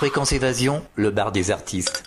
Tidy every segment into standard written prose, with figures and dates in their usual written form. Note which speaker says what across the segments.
Speaker 1: Fréquence Évasion, le bar des artistes.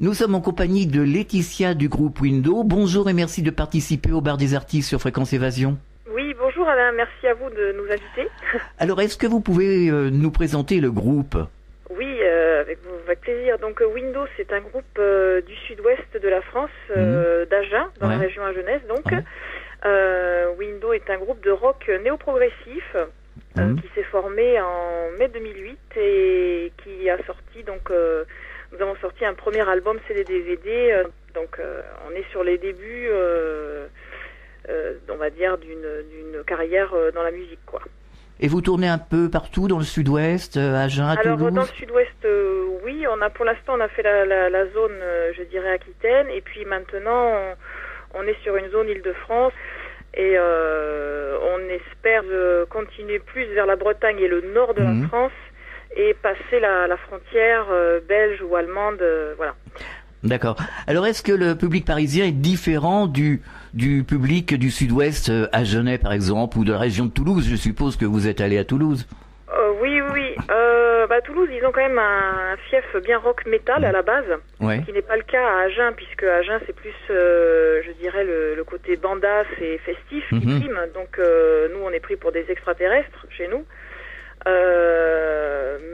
Speaker 2: Nous sommes en compagnie de Laetitia du groupe Window. Bonjour et merci de participer au bar des artistes sur Fréquence Évasion.
Speaker 3: Oui, bonjour Alain, merci à vous de nous inviter.
Speaker 2: Alors, est-ce que vous pouvez nous présenter le groupe ?
Speaker 3: Oui, avec plaisir. Donc Window, c'est un groupe du sud-ouest de la France, d'Agen, dans la région agenaise. Donc, Window est un groupe de rock néo-progressif qui s'est formé en mai 2008 et qui a sorti donc... nous avons sorti un premier album CD-DVD, donc on est sur les débuts, on va dire, d'une carrière dans la musique, quoi.
Speaker 2: Et vous tournez un peu partout dans le sud-ouest, Agen, à Toulouse ?
Speaker 3: Alors dans le sud-ouest, oui, pour l'instant on a fait la zone, je dirais, Aquitaine, et puis maintenant on est sur une zone Île-de-France, et on espère continuer plus vers la Bretagne et le nord de la France, et passer la frontière belge ou allemande, voilà.
Speaker 2: D'accord. Alors, est-ce que le public parisien est différent du public du sud-ouest agenais, par exemple, ou de la région de Toulouse ? Je suppose que vous êtes allé à Toulouse.
Speaker 3: Oui. Toulouse, ils ont quand même un fief bien rock metal à la base, ce qui n'est pas le cas à Agen, puisque Agen, c'est plus, je dirais, le côté bandasse et festif qui prime. Donc, nous, on est pris pour des extraterrestres chez nous.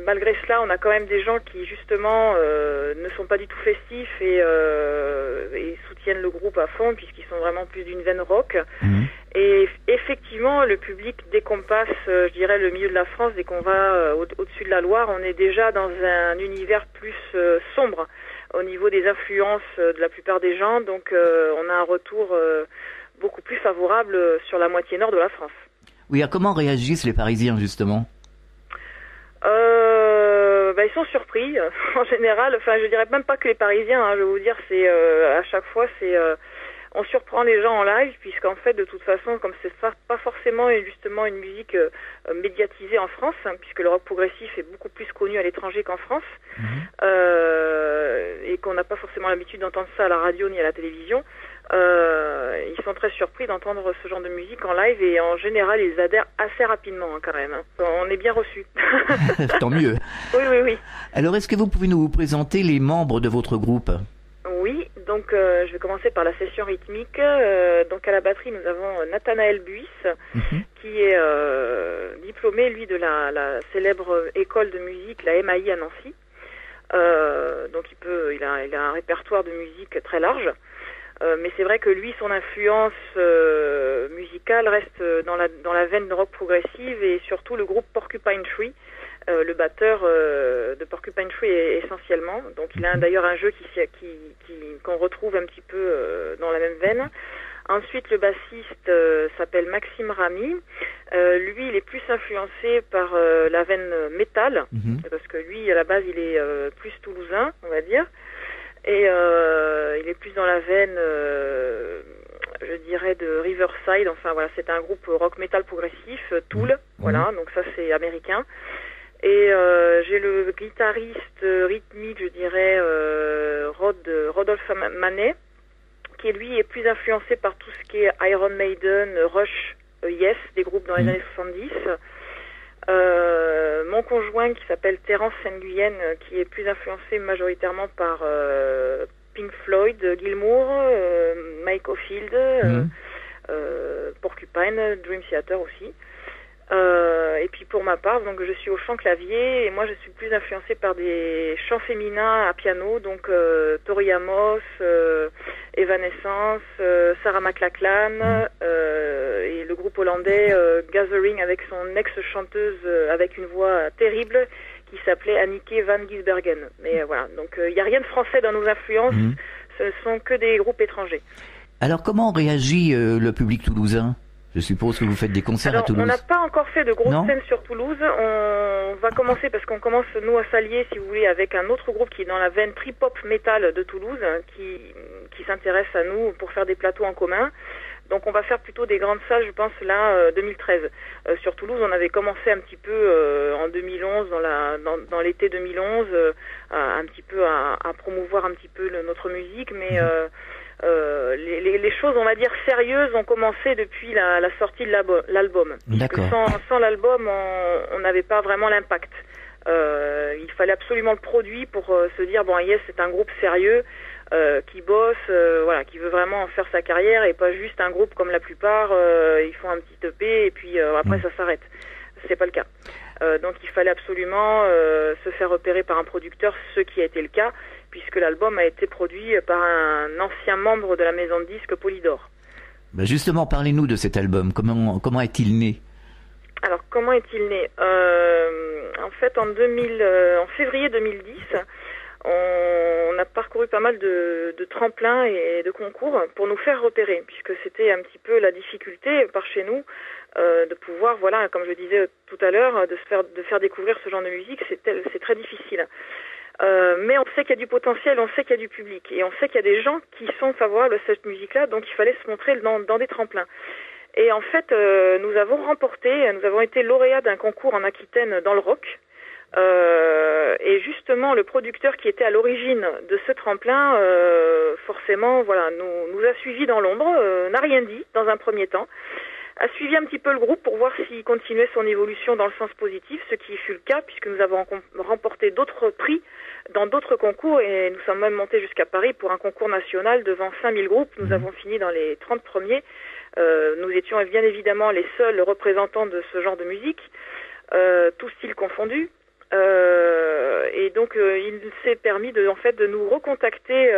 Speaker 3: Malgré cela, on a quand même des gens qui justement ne sont pas du tout festifs et soutiennent le groupe à fond, puisqu'ils sont vraiment plus d'une veine rock. Et effectivement, le public, dès qu'on passe, je dirais, le milieu de la France, dès qu'on va au-dessus de la Loire, on est déjà dans un univers plus sombre au niveau des influences de la plupart des gens. Donc on a un retour beaucoup plus favorable sur la moitié nord de la France.
Speaker 2: Oui, comment réagissent les Parisiens, justement ?
Speaker 3: Ils sont surpris en général. Enfin, je dirais même pas que les Parisiens. Je vais vous dire, c'est à chaque fois, on surprend les gens en live, puisqu'en fait, de toute façon, comme c'est pas forcément justement une musique médiatisée en France, puisque le rock progressif est beaucoup plus connu à l'étranger qu'en France, et qu'on n'a pas forcément l'habitude d'entendre ça à la radio ni à la télévision. Ils sont très surpris d'entendre ce genre de musique en live, et en général ils adhèrent assez rapidement quand même. On est bien reçus.
Speaker 2: Tant mieux.
Speaker 3: Oui.
Speaker 2: Alors, est-ce que vous pouvez nous présenter les membres de votre groupe ?
Speaker 3: Oui, donc je vais commencer par la session rythmique. Donc à la batterie, nous avons Nathanaël Buis, qui est diplômé, lui, de la célèbre école de musique, la MAI à Nancy. Donc il a un répertoire de musique très large. Mais c'est vrai que lui, son influence musicale reste dans la veine de rock progressive, et surtout le groupe Porcupine Tree, le batteur de Porcupine Tree essentiellement. Donc il a d'ailleurs un jeu qu'on retrouve un petit peu dans la même veine. Ensuite, le bassiste s'appelle Maxime Ramy. Lui, il est plus influencé par la veine métal, parce que lui, à la base, il est plus toulousain, on va dire. Et il est plus dans la veine, je dirais, de Riverside. Enfin voilà, c'est un groupe rock metal progressif, Tool. Voilà, donc ça c'est américain. Et j'ai le guitariste rythmique, je dirais, Rodolphe Manet, qui lui est plus influencé par tout ce qui est Iron Maiden, Rush, Yes, des groupes dans les années 70. Mon conjoint qui s'appelle Terence Nguyen, qui est plus influencé majoritairement par Pink Floyd, Gilmour, Mike Oldfield, Porcupine, Dream Theater aussi. Et puis pour ma part, donc je suis au chant clavier, et moi je suis plus influencée par des chants féminins à piano, donc Tori Amos, Evanescence, Sarah McLachlan, et le groupe hollandais Gathering, avec son ex-chanteuse avec une voix terrible qui s'appelait Anneke van Gisbergen. Mais voilà, donc il n'y a rien de français dans nos influences, ce ne sont que des groupes étrangers.
Speaker 2: Alors comment réagit le public toulousain ? Je suppose que vous faites des concerts
Speaker 3: Alors,
Speaker 2: à Toulouse.
Speaker 3: On n'a pas encore fait de grosses
Speaker 2: Non
Speaker 3: scènes sur Toulouse. On va commencer parce qu'on commence, nous, à s'allier, si vous voulez, avec un autre groupe qui est dans la veine trip-hop metal de Toulouse, qui s'intéresse à nous pour faire des plateaux en commun. Donc on va faire plutôt des grandes salles, je pense, là, 2013. Sur Toulouse, on avait commencé un petit peu en 2011, dans l'été 2011, un petit peu à promouvoir un petit peu notre musique, mais les choses, on va dire, sérieuses ont commencé depuis la sortie de l'album.
Speaker 2: D'accord.
Speaker 3: Sans l'album, on n'avait pas vraiment l'impact. Il fallait absolument le produit pour se dire, bon, yes, c'est un groupe sérieux, qui bosse, voilà, qui veut vraiment faire sa carrière et pas juste un groupe comme la plupart, ils font un petit EP et puis après ça s'arrête. C'est pas le cas. Donc il fallait absolument se faire repérer par un producteur, ce qui a été le cas, puisque l'album a été produit par un ancien membre de la maison de disques Polydor.
Speaker 2: Ben justement, parlez-nous de cet album. Comment est-il né?
Speaker 3: Alors comment est-il né? En fait, en février 2010, on a parcouru pas mal de tremplins et de concours pour nous faire repérer, puisque c'était un petit peu la difficulté par chez nous de pouvoir, voilà, comme je disais tout à l'heure, de faire découvrir ce genre de musique, c'est très difficile. Mais on sait qu'il y a du potentiel, on sait qu'il y a du public, et on sait qu'il y a des gens qui sont favorables à cette musique-là, donc il fallait se montrer dans des tremplins. Et en fait, nous avons été lauréats d'un concours en Aquitaine dans le rock. Et justement, le producteur qui était à l'origine de ce tremplin, forcément, voilà, nous a suivis dans l'ombre, n'a rien dit dans un premier temps, a suivi un petit peu le groupe pour voir s'il continuait son évolution dans le sens positif, ce qui fut le cas puisque nous avons remporté d'autres prix dans d'autres concours et nous sommes même montés jusqu'à Paris pour un concours national devant 5000 groupes. Nous avons fini dans les 30 premiers. Nous étions bien évidemment les seuls représentants de ce genre de musique, tous styles confondus. Et donc il s'est permis de nous recontacter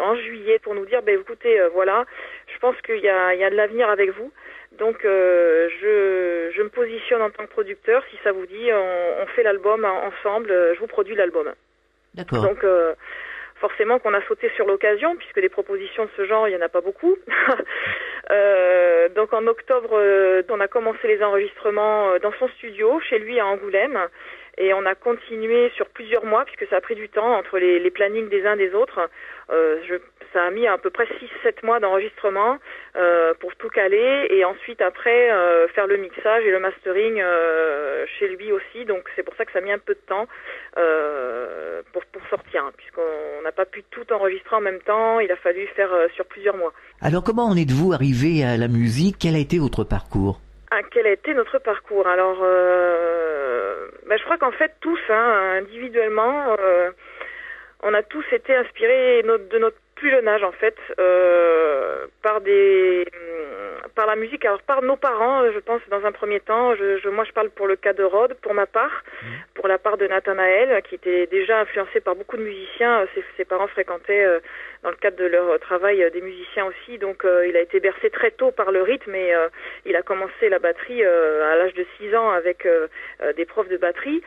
Speaker 3: en juillet pour nous dire écoutez, voilà, je pense qu'il y a de l'avenir avec vous, donc je me positionne en tant que producteur, si ça vous dit, on fait l'album ensemble, je vous produis l'album.
Speaker 2: D'accord.
Speaker 3: Donc forcément qu'on a sauté sur l'occasion, puisque des propositions de ce genre, il n'y en a pas beaucoup. Donc en octobre, on a commencé les enregistrements dans son studio, chez lui à Angoulême. Et on a continué sur plusieurs mois, puisque ça a pris du temps entre les plannings des uns des autres. Ça a mis à peu près 6-7 mois d'enregistrement pour tout caler. Et ensuite, après, faire le mixage et le mastering chez lui aussi. Donc c'est pour ça que ça a mis un peu de temps pour sortir, hein, puisqu'on n'a pas pu tout enregistrer en même temps. Il a fallu faire sur plusieurs mois.
Speaker 2: Alors comment en êtes-vous arrivé à la musique? Quel a été votre parcours?
Speaker 3: Quel a été notre parcours? Alors, je crois qu'en fait, tous, individuellement, on a tous été inspirés de notre plus jeune âge, en fait, par la musique. Alors, par nos parents, je pense, dans un premier temps. Moi, je parle pour le cas de Rod, pour ma part, pour la part de Nathanaël, qui était déjà influencé par beaucoup de musiciens. Ses parents fréquentaient, dans le cadre de leur travail, des musiciens aussi. Donc, il a été bercé très tôt par le rythme et il a commencé la batterie à l'âge de 6 ans avec des profs de batterie.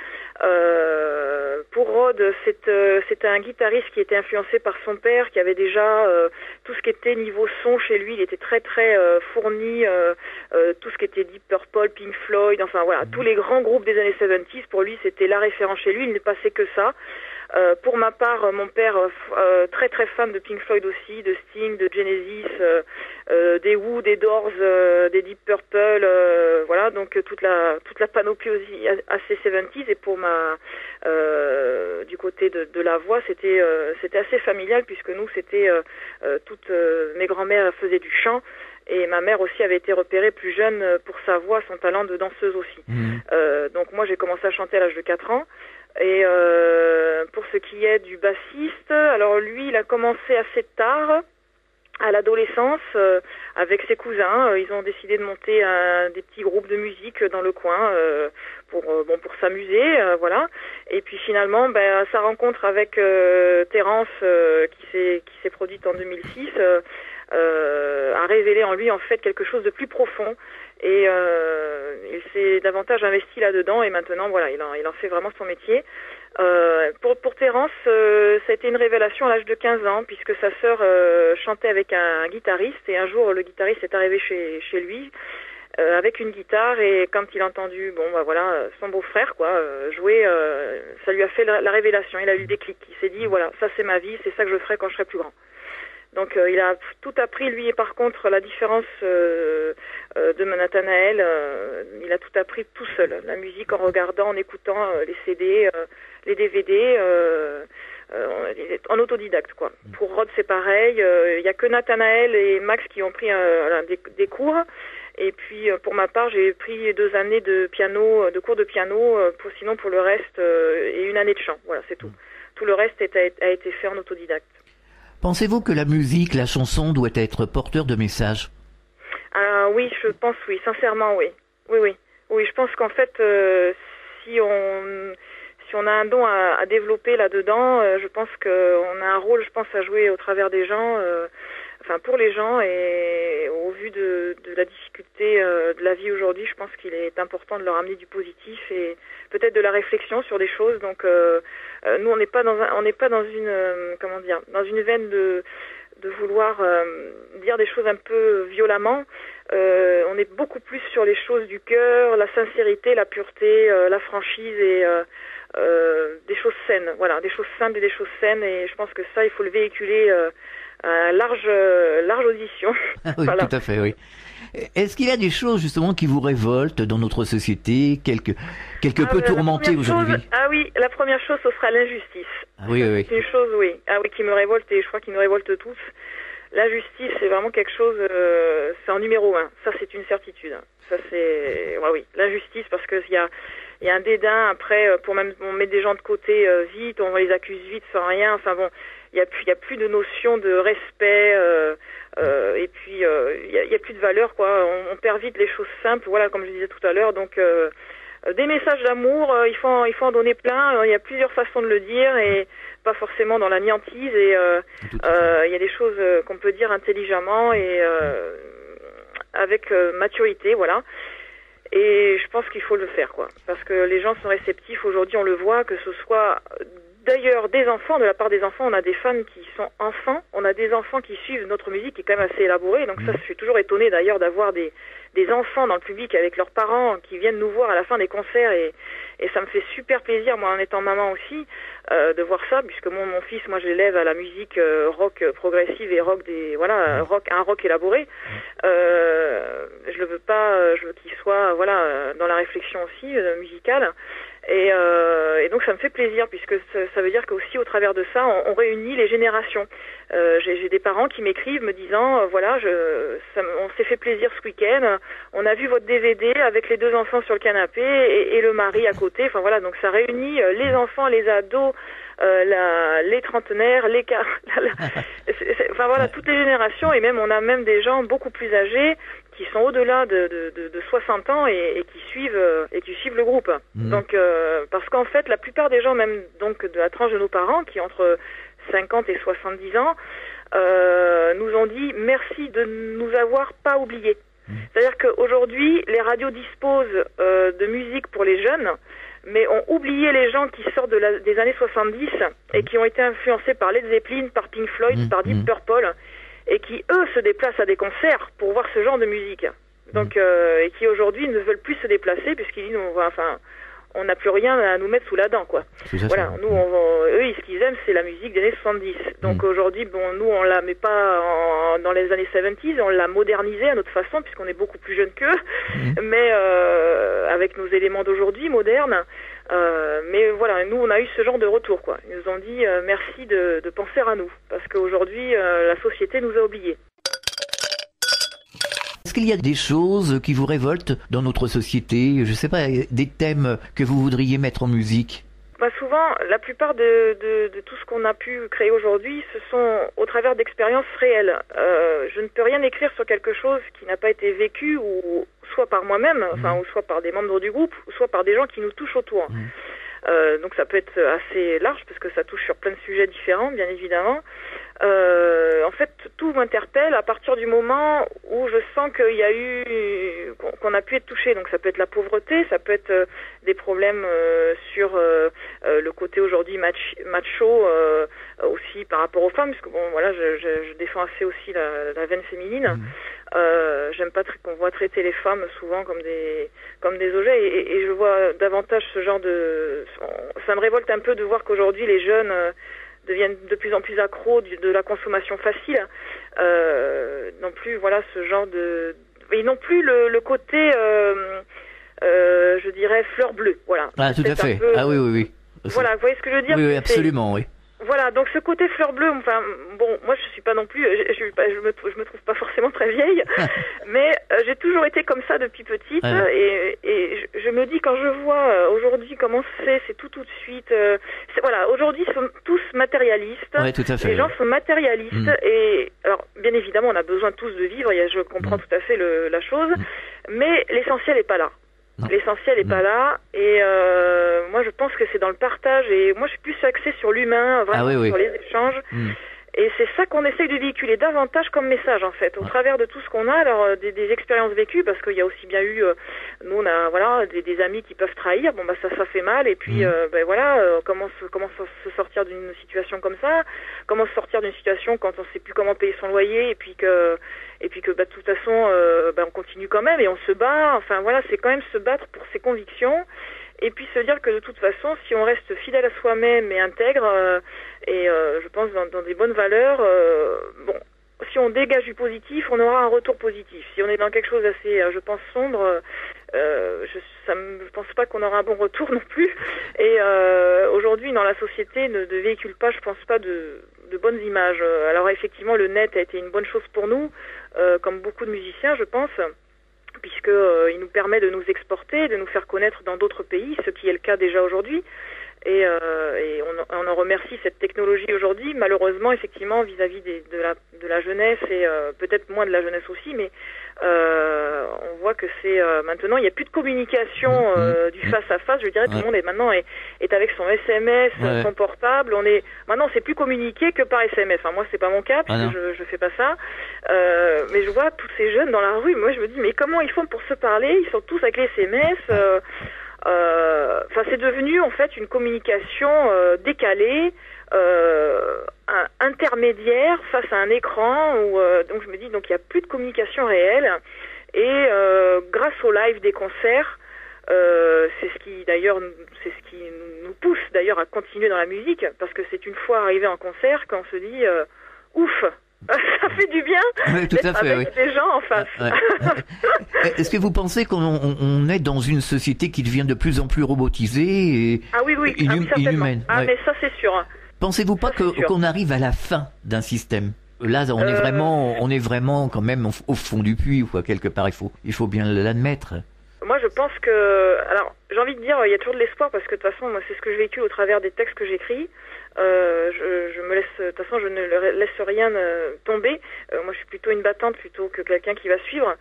Speaker 3: Pour Rod, c'était un guitariste qui était influencé par son père, qui avait déjà tout ce qui était niveau son chez lui. Il était très très fourni, tout ce qui était Deep Purple, Pink Floyd, enfin voilà, tous les grands groupes des années 70, pour lui c'était la référence chez lui, il ne passait que ça. Pour ma part, mon père, très très fan de Pink Floyd aussi, de Sting, de Genesis, des Who, des Doors, des Deep Purple, voilà, donc toute la panoplie aussi assez 70s. Et pour du côté de la voix, c'était assez familial, puisque nous c'était toutes mes grand-mères faisaient du chant. Et ma mère aussi avait été repérée plus jeune pour sa voix, son talent de danseuse aussi. Donc moi j'ai commencé à chanter à l'âge de 4 ans. Et pour ce qui est du bassiste, alors lui il a commencé assez tard, à l'adolescence, avec ses cousins. Ils ont décidé de monter des petits groupes de musique dans le coin pour s'amuser, voilà. Et puis finalement, sa rencontre avec Terence, qui s'est produite en 2006, a révélé en lui en fait quelque chose de plus profond. Et il s'est davantage investi là-dedans et maintenant, voilà, il en fait vraiment son métier. Pour Terence, ça a été une révélation à l'âge de 15 ans, puisque sa sœur chantait avec un guitariste, et un jour, le guitariste est arrivé chez lui avec une guitare, et quand il a entendu, son beau-frère, jouer, ça lui a fait la révélation, il a eu le déclic. Il s'est dit, voilà, ça c'est ma vie, c'est ça que je ferai quand je serai plus grand. Donc il a tout appris, lui, et par contre la différence de Nathanaël, il a tout appris tout seul. La musique en regardant, en écoutant les CD, les DVD, en autodidacte, quoi. Pour Rod, c'est pareil. Il y a que Nathanaël et Max qui ont pris des cours. Et puis pour ma part, j'ai pris 2 années de cours de piano. Sinon pour le reste, et 1 année de chant. Voilà, c'est tout. Tout le reste a été fait en autodidacte.
Speaker 2: Pensez-vous que la musique, la chanson doit être porteur de messages?
Speaker 3: Oui, je pense oui, sincèrement oui. Oui, je pense qu'en fait, si on a un don à développer là-dedans, je pense qu'on a un rôle, à jouer au travers des gens, pour les gens, et au vu de la difficulté de la vie aujourd'hui, je pense qu'il est important de leur amener du positif et peut-être de la réflexion sur des choses. Donc nous, on n'est pas dans une veine de vouloir dire des choses un peu violemment. On est beaucoup plus sur les choses du cœur, la sincérité, la pureté, la franchise et des choses saines. Voilà, des choses simples et des choses saines. Et je pense que ça, il faut le véhiculer à large audition.
Speaker 2: Oui, voilà. Tout à fait, oui. Est-ce qu'il y a des choses justement qui vous révoltent dans notre société, quelque peu tourmentées aujourd'hui?
Speaker 3: Oui, la première chose, ce sera l'injustice.
Speaker 2: Oui.
Speaker 3: C'est une chose, oui, qui me révolte, et je crois qu'il nous révolte tous. L'injustice, c'est vraiment quelque chose, c'est en numéro 1. Ça, c'est une certitude. Ça, c'est, oui, l'injustice, parce que il y a un dédain après, on met des gens de côté vite, on les accuse vite sans rien. Il y a plus de notion de respect, et puis il y a plus de valeur, quoi. On perd vite les choses simples, voilà, comme je disais tout à l'heure. Donc des messages d'amour, il faut en donner plein. Il y a plusieurs façons de le dire, et pas forcément dans la niantise. Et il y a des choses qu'on peut dire intelligemment et avec maturité, voilà. Et je pense qu'il faut le faire, quoi, parce que les gens sont réceptifs. Aujourd'hui, on le voit, que ce soit d'ailleurs des enfants, de la part des enfants, on a des fans qui sont enfants, on a des enfants qui suivent notre musique, qui est quand même assez élaborée. Donc ça, je suis toujours étonnée d'ailleurs d'avoir des enfants dans le public avec leurs parents qui viennent nous voir à la fin des concerts, et ça me fait super plaisir, moi en étant maman aussi, de voir ça, puisque mon fils, moi je l'élève à la musique rock progressive et rock un rock élaboré. Je le veux pas, je veux qu'il soit dans la réflexion aussi musicale. Et donc ça me fait plaisir, puisque ça veut dire qu'aussi au travers de ça, on réunit les générations. J'ai des parents qui m'écrivent me disant on s'est fait plaisir ce week-end, on a vu votre DVD avec les 2 enfants sur le canapé et le mari à côté. Donc ça réunit les enfants, les ados, les trentenaires, toutes les générations, et même on a même des gens beaucoup plus âgés qui sont au-delà de 60 ans et qui suivent le groupe. Donc parce qu'en fait la plupart des gens, même donc de la tranche de nos parents, qui ont entre 50 et 70 ans, nous ont dit merci de nous avoir pas oubliés. C'est-à-dire qu'aujourd'hui les radios disposent de musique pour les jeunes, mais ont oublié les gens qui sortent des années 70 et qui ont été influencés par Led Zeppelin, par Pink Floyd, par Deep Purple, et qui, eux, se déplacent à des concerts pour voir ce genre de musique. Donc, et qui, aujourd'hui, ne veulent plus se déplacer, puisqu'ils disent, on n'a plus rien à nous mettre sous la dent, quoi. Voilà, nous, eux, ce qu'ils aiment, c'est la musique des années 70. Donc, aujourd'hui, nous, on la met pas dans les années 70s, on l'a modernisée à notre façon, puisqu'on est beaucoup plus jeunes qu'eux, mais avec nos éléments d'aujourd'hui, modernes. Mais voilà, nous, on a eu ce genre de retour, quoi. Ils nous ont dit merci de penser à nous, parce qu'aujourd'hui, la société nous a oubliés.
Speaker 2: Est-ce qu'il y a des choses qui vous révoltent dans notre société? Je sais pas, des thèmes que vous voudriez mettre en musique?
Speaker 3: Souvent, la plupart de tout ce qu'on a pu créer aujourd'hui, ce sont au travers d'expériences réelles. Je ne peux rien écrire sur quelque chose qui n'a pas été vécu, ou soit par moi-même, ou soit par des membres du groupe, ou soit par des gens qui nous touchent autour. Donc ça peut être assez large parce que ça touche sur plein de sujets différents, bien évidemment. En fait, tout m'interpelle à partir du moment où je sens qu'il y a eu, qu'on a pu être touché. Donc ça peut être la pauvreté, ça peut être des problèmes sur le côté aujourd'hui macho aussi par rapport aux femmes, parce que bon voilà, je défends assez aussi la veine féminine. J'aime pas qu'on voit traiter les femmes souvent comme des objets, et je vois davantage ce genre de. Ça me révolte un peu de voir qu'aujourd'hui les jeunes deviennent de plus en plus accros de la consommation facile. Non plus, voilà, ce genre de. Et non plus le côté, je dirais, fleur bleue. Voilà.
Speaker 2: Ah, tout à fait. Ah oui, oui, oui.
Speaker 3: Voilà, vous voyez ce que je veux dire?
Speaker 2: Oui, oui, absolument, oui.
Speaker 3: Voilà, donc ce côté fleur bleue, enfin, bon, moi je suis pas non plus, je me trouve pas forcément très vieille, mais j'ai toujours été comme ça depuis petite, et je me dis, quand je vois aujourd'hui comment c'est tout de suite, voilà, aujourd'hui ils sont tous matérialistes,
Speaker 2: ouais, tout à fait,
Speaker 3: les gens sont matérialistes, et alors bien évidemment on a besoin tous de vivre, je comprends tout à fait la chose, mais l'essentiel est pas là. Non. L'essentiel est pas là, et moi je pense que c'est dans le partage, et moi je suis plus axée sur l'humain, vraiment sur les échanges, et c'est ça qu'on essaye de véhiculer davantage comme message en fait, au travers de tout ce qu'on a, alors des expériences vécues, parce qu'il y a aussi bien eu, nous on a voilà des amis qui peuvent trahir, bon bah ça fait mal, et puis ben voilà, comment se sortir d'une situation comme ça, comment se sortir d'une situation quand on sait plus comment payer son loyer, et puis que bah, de toute façon on continue quand même et on se bat, enfin voilà, c'est quand même se battre pour ses convictions, et puis se dire que de toute façon si on reste fidèle à soi-même et intègre, et je pense dans des bonnes valeurs, bon, si on dégage du positif, on aura un retour positif. Si on est dans quelque chose d'assez, je pense, sombre, je pense pas qu'on aura un bon retour non plus, et aujourd'hui dans la société ne véhicule pas, je pense pas, de bonnes images. Alors effectivement le net a été une bonne chose pour nous, comme beaucoup de musiciens je pense, puisque il nous permet de nous exporter, de nous faire connaître dans d'autres pays, ce qui est le cas déjà aujourd'hui, et on en remercie cette technologie aujourd'hui. Malheureusement effectivement vis-à-vis de la jeunesse, et peut-être moins de la jeunesse aussi, mais on voit que c'est maintenant il n'y a plus de communication du face à face, je dirais. Tout le monde est avec son SMS, son portable. Maintenant c'est plus communiqué que par SMS. Enfin moi c'est pas mon cas, puisque je fais pas ça, mais je vois tous ces jeunes dans la rue, moi je me dis mais comment ils font pour se parler? Ils sont tous avec les SMS. Enfin c'est devenu en fait une communication décalée, intermédiaire face à un écran, donc je me dis, donc il n'y a plus de communication réelle, et grâce au live des concerts, c'est ce qui nous pousse d'ailleurs à continuer dans la musique, parce que c'est une fois arrivé en concert qu'on se dit ouf, ça fait du bien d'être avec des gens en face.
Speaker 2: Est-ce que vous pensez qu'on est dans une société qui devient de plus en plus robotisée et inhumaine?
Speaker 3: Mais ça c'est sûr.
Speaker 2: Pensez-vous pas qu'on arrive à la fin d'un système? Là, on est vraiment quand même au fond du puits, quoi, quelque part. Il faut bien l'admettre.
Speaker 3: Moi, je pense que, alors, j'ai envie de dire, il y a toujours de l'espoir, parce que de toute façon, moi, c'est ce que je véhicule au travers des textes que j'écris. De toute façon, je ne laisse rien tomber. Moi, je suis plutôt une battante plutôt que quelqu'un qui va suivre.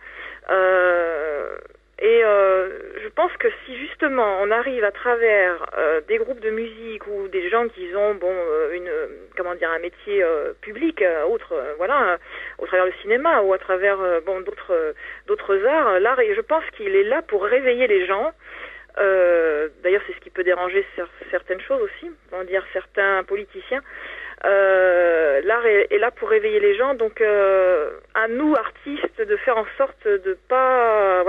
Speaker 3: Je pense que si justement on arrive à travers des groupes de musique ou des gens qui ont un métier public autre, voilà, au travers le cinéma ou à travers d'autres arts, l'art, je pense qu'il est là pour réveiller les gens. D'ailleurs c'est ce qui peut déranger certaines choses aussi, on va dire certains politiciens. L'art est là pour réveiller les gens, donc à nous artistes de faire en sorte de pas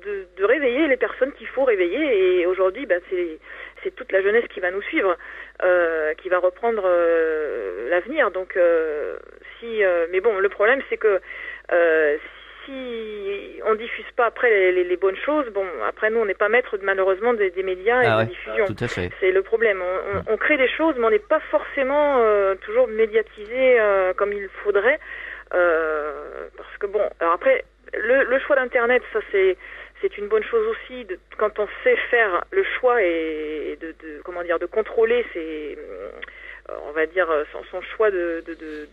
Speaker 3: de réveiller les personnes qu'il faut réveiller, et aujourd'hui c'est toute la jeunesse qui va nous suivre, qui va reprendre l'avenir, donc mais bon, le problème c'est que si on diffuse pas après les bonnes choses, bon, après nous on n'est pas maître malheureusement des médias et de la diffusion.
Speaker 2: Tout à fait.
Speaker 3: C'est le problème. On crée des choses, mais on n'est pas forcément toujours médiatisé comme il faudrait, parce que bon, alors après le choix d'internet, ça c'est une bonne chose aussi, quand on sait faire le choix et de contrôler on va dire son choix de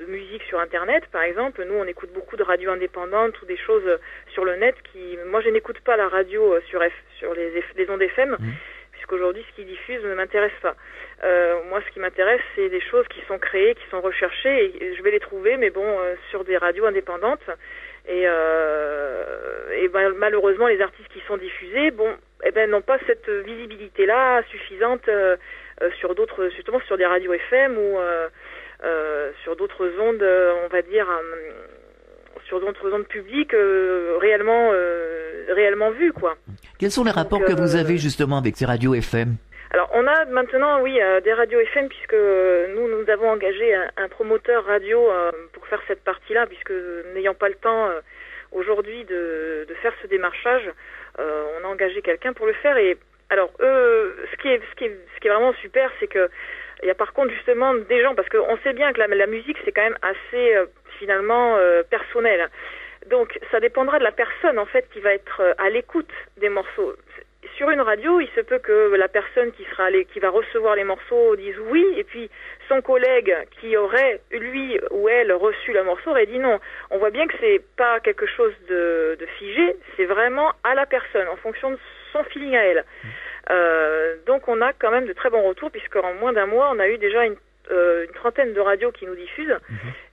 Speaker 3: musique sur internet. Par exemple, nous on écoute beaucoup de radios indépendantes ou des choses sur le net moi je n'écoute pas la radio sur les ondes FM, puisqu'aujourd'hui, ce qu'ils diffusent ne m'intéresse pas. Moi, ce qui m'intéresse, c'est des choses qui sont créées, qui sont recherchées, et je vais les trouver, mais bon, sur des radios indépendantes. Et malheureusement, les artistes qui sont diffusés, n'ont pas cette visibilité-là suffisante justement sur des radios FM ou sur d'autres ondes, on va dire, sur d'autres ondes publiques réellement vues, quoi.
Speaker 2: Quels sont les rapports que vous avez justement avec ces radios FM?
Speaker 3: Alors, on a maintenant, oui, des radios FM, puisque nous avons engagé un promoteur radio pour faire cette partie-là, puisque n'ayant pas le temps aujourd'hui de faire ce démarchage, on a engagé quelqu'un pour le faire. Et alors, ce qui est vraiment super, c'est que il y a par contre justement des gens, parce qu'on sait bien que la musique, c'est quand même assez finalement personnel. Donc, ça dépendra de la personne en fait qui va être à l'écoute des morceaux. Sur une radio, il se peut que la personne qui va recevoir les morceaux dise oui, et puis son collègue qui aurait, lui ou elle, reçu le morceau aurait dit non. On voit bien que c'est pas quelque chose de figé, c'est vraiment à la personne, en fonction de son feeling à elle. Donc on a quand même de très bons retours, puisqu'en moins d'un mois, on a eu déjà une trentaine de radios qui nous diffusent.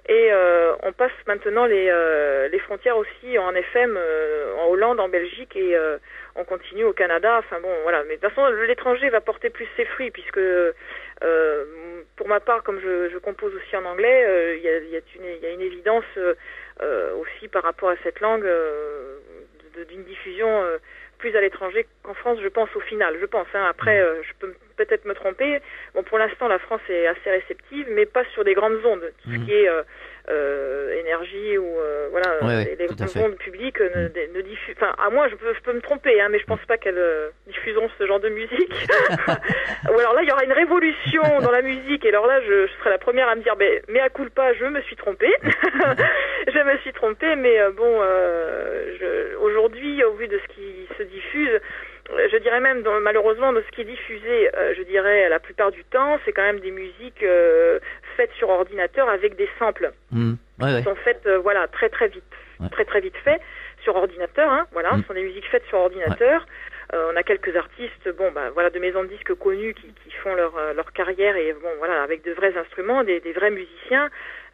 Speaker 3: Et on passe maintenant les frontières aussi en FM, en Hollande, en Belgique, et on continue au Canada. Enfin bon, voilà. Mais de toute façon, l'étranger va porter plus ses fruits, puisque pour ma part, comme je compose aussi en anglais, il y a une évidence aussi par rapport à cette langue d'une diffusion plus à l'étranger qu'en France, je pense, au final. Je pense. Après, je peux peut-être me tromper. Bon, pour l'instant, la France est assez réceptive, mais pas sur des grandes ondes. Tout ce qui est énergie ou les grandes ondes publiques ne diffusent. Enfin, à moi, je peux me tromper, mais je pense pas qu'elles diffuseront ce genre de musique. Ou alors là, il y aura une révolution dans la musique, et alors là, je serai la première à me dire, mea culpa, je me suis trompée. Je me suis trompée, mais aujourd'hui, au vu de ce qui se diffuse, je dirais même, malheureusement, de ce qui est diffusé, je dirais la plupart du temps, c'est quand même des musiques faites sur ordinateur avec des samples qui sont faites, très très vite, très vite fait sur ordinateur. Ce sont des musiques faites sur ordinateur. On a quelques artistes, de maisons de disques connus qui font leur carrière et avec de vrais instruments, des vrais musiciens.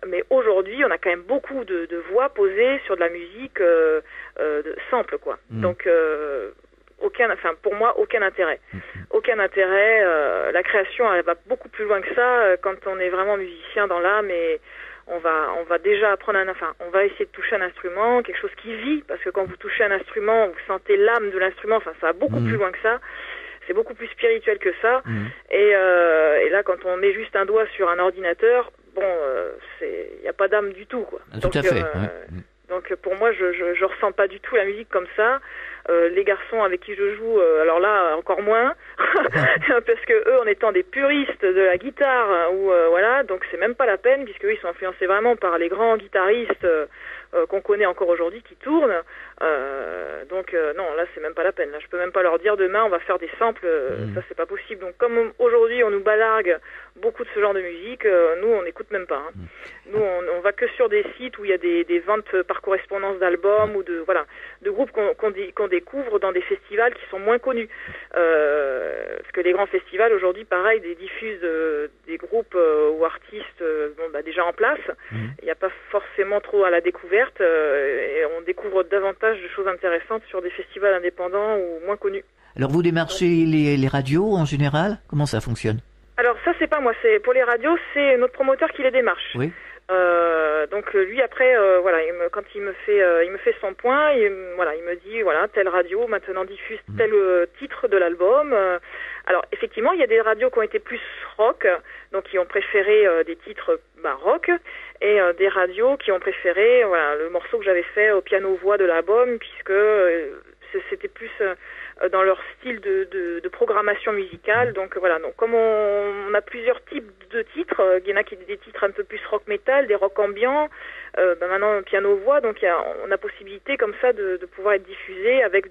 Speaker 3: Mais aujourd'hui, on a quand même beaucoup de voix posées sur de la musique de sample, quoi. Donc pour moi, aucun intérêt. Aucun intérêt. La création, elle va beaucoup plus loin que ça quand on est vraiment musicien dans l'âme, et on va déjà apprendre on va essayer de toucher un instrument, quelque chose qui vit, parce que quand vous touchez un instrument, vous sentez l'âme de l'instrument. Ça va beaucoup plus loin que ça. C'est beaucoup plus spirituel que ça. Et là, quand on met juste un doigt sur un ordinateur, il n'y a pas d'âme du tout, quoi.
Speaker 2: Tout à fait.
Speaker 3: Donc pour moi, je ressens pas du tout la musique comme ça. Les garçons avec qui je joue, alors là encore moins, parce que eux, en étant des puristes de la guitare, donc c'est même pas la peine, puisque eux, ils sont influencés vraiment par les grands guitaristes qu'on connaît encore aujourd'hui qui tournent. Non, là c'est même pas la peine. Là, je peux même pas leur dire demain on va faire des samples. Ça c'est pas possible. Donc comme aujourd'hui on nous balargue beaucoup de ce genre de musique, nous on n'écoute même pas. Nous on va que sur des sites où il y a des ventes par correspondance d'albums ou de groupes qu'on découvre dans des festivals qui sont moins connus. Parce que les grands festivals aujourd'hui, pareil, diffusent des groupes ou artistes déjà en place. Il n'y a pas forcément trop à la découverte, et on découvre davantage de choses intéressantes sur des festivals indépendants ou moins connus.
Speaker 2: Alors vous démarchez les radios en général? Comment ça fonctionne? Alors
Speaker 3: ça c'est pas moi, c'est pour les radios, c'est notre promoteur qui les démarche.
Speaker 2: Oui.
Speaker 3: Donc lui après quand il me fait son point, il me dit telle radio maintenant diffuse tel titre de l'album. Alors effectivement il y a des radios qui ont été plus rock, donc qui ont préféré des titres rock, et des radios qui ont préféré le morceau que j'avais fait au piano-voix de l'album, puisque c'était plus dans leur style de programmation musicale. Donc donc comme on a plusieurs types de titres, il y en a qui des titres un peu plus rock metal, des rock ambiants, maintenant piano voix, donc on a possibilité comme ça de pouvoir être diffusé avec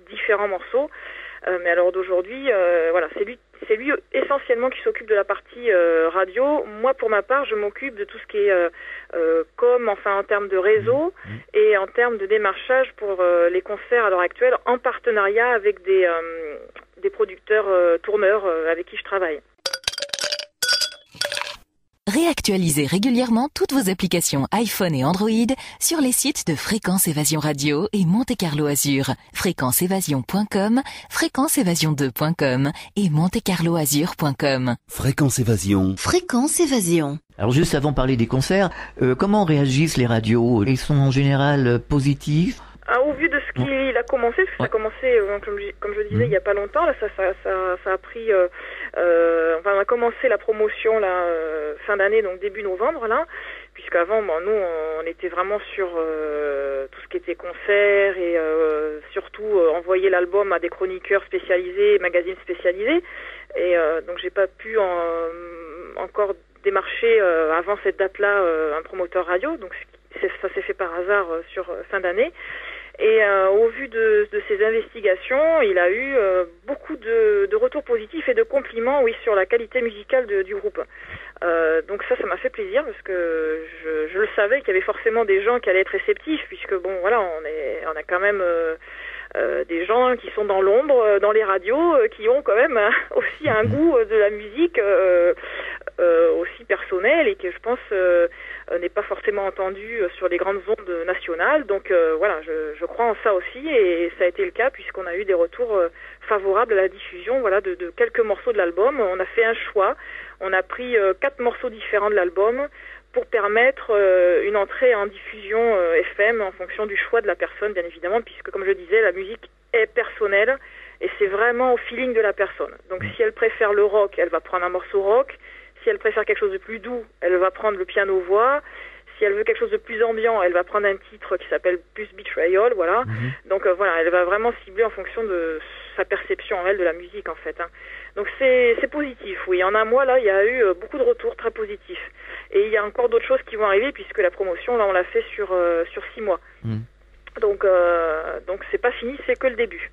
Speaker 3: différents morceaux. Mais alors d'aujourd'hui, c'est lui essentiellement qui s'occupe de la partie radio. Moi, pour ma part, je m'occupe de tout ce qui est en termes de réseau et en termes de démarchage pour les concerts à l'heure actuelle, en partenariat avec des producteurs tourneurs avec qui je travaille.
Speaker 4: Réactualisez régulièrement toutes vos applications iPhone et Android sur les sites de Fréquence Évasion Radio et Monte Carlo Azur, fréquenceévasion.com, fréquenceévasion2.com et montecarloazur.com.
Speaker 5: Fréquence Évasion.
Speaker 6: Fréquence Évasion.
Speaker 2: Alors juste avant de parler des concerts, comment réagissent les radios? Ils sont en général positifs?
Speaker 3: Au vu de ce qu'il a commencé, parce que ça a commencé, comme je disais, il n'y a pas longtemps, là, ça a pris... enfin, on a commencé la promotion là, fin d'année, donc début novembre, là, puisqu'avant, nous, on était vraiment sur tout ce qui était concert et surtout envoyer l'album à des chroniqueurs spécialisés, magazines spécialisés. Et donc, j'ai pas pu encore démarcher avant cette date-là un promoteur radio, donc ça s'est fait par hasard sur fin d'année. Et au vu de ces investigations, il a eu beaucoup de retours positifs et de compliments, oui, sur la qualité musicale du groupe. Donc ça m'a fait plaisir parce que je le savais qu'il y avait forcément des gens qui allaient être réceptifs, puisque bon, voilà, on a quand même des gens qui sont dans l'ombre, dans les radios, qui ont quand même aussi un goût de la musique aussi personnel et que je pense n'est pas forcément entendu sur les grandes ondes nationales. Donc voilà, je crois en ça aussi et ça a été le cas puisqu'on a eu des retours favorables à la diffusion, voilà, de quelques morceaux de l'album. On a fait un choix, on a pris 4 morceaux différents de l'album pour permettre une entrée en diffusion FM en fonction du choix de la personne, bien évidemment, puisque comme je disais, la musique est personnelle et c'est vraiment au feeling de la personne. Donc si elle préfère le rock, elle va prendre un morceau rock. Si elle préfère quelque chose de plus doux, elle va prendre le piano-voix. Si elle veut quelque chose de plus ambiant, elle va prendre un titre qui s'appelle plus Betrayal, voilà. Donc voilà, elle va vraiment cibler en fonction de sa perception en elle de la musique, en fait. Donc c'est positif, oui. En un mois, là, il y a eu beaucoup de retours très positifs. Et il y a encore d'autres choses qui vont arriver, puisque la promotion, là, on l'a fait sur 6 mois. Donc c'est pas fini, c'est que le début.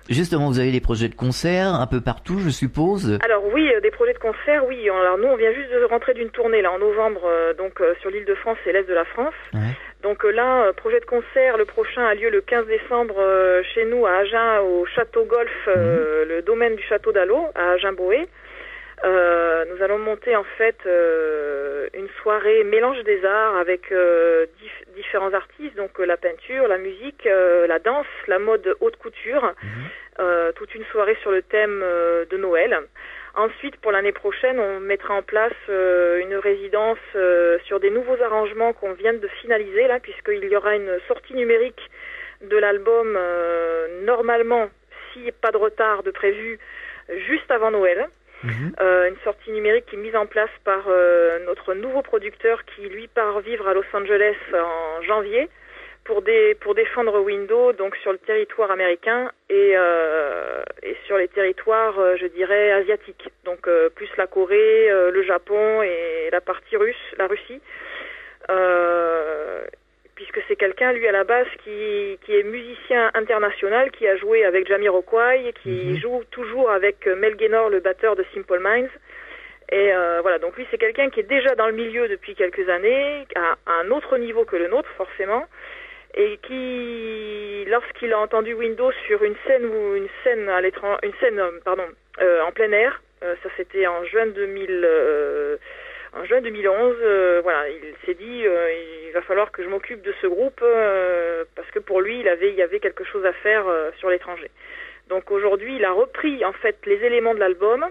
Speaker 2: Justement, vous avez des projets de concert un peu partout, je suppose.
Speaker 3: Alors oui, des projets de concert, oui. Alors nous, on vient juste de rentrer d'une tournée là en novembre, sur l'Île-de-France et l'Est de la France. Ouais. Donc là, projet de concert, le prochain a lieu le 15 décembre chez nous à Agen, au Château Golf, le domaine du Château d'Allo, à Agen-Boé. Nous allons monter en fait une soirée mélange des arts avec différents artistes, donc la peinture, la musique, la danse, la mode haute couture, toute une soirée sur le thème de Noël. Ensuite, pour l'année prochaine, on mettra en place une résidence sur des nouveaux arrangements qu'on vient de finaliser là, puisqu'il y aura une sortie numérique de l'album normalement, si pas de retard de prévu, juste avant Noël. Une sortie numérique qui est mise en place par notre nouveau producteur qui lui part vivre à Los Angeles en janvier pour défendre Windows donc sur le territoire américain et sur les territoires je dirais asiatiques, donc plus la Corée, le Japon et la partie russe, la Russie. Puisque c'est quelqu'un, lui, à la base, qui est musicien international, qui a joué avec Jamiroquai, qui joue toujours avec Mel Gaynor, le batteur de Simple Minds. Et voilà, donc lui, c'est quelqu'un qui est déjà dans le milieu depuis quelques années, à un autre niveau que le nôtre, forcément, et qui, lorsqu'il a entendu Windows sur une scène en plein air, ça c'était en juin 2011, voilà, il s'est dit il va falloir que je m'occupe de ce groupe parce que pour lui il y avait quelque chose à faire sur l'étranger. Donc aujourd'hui il a repris en fait les éléments de l'album,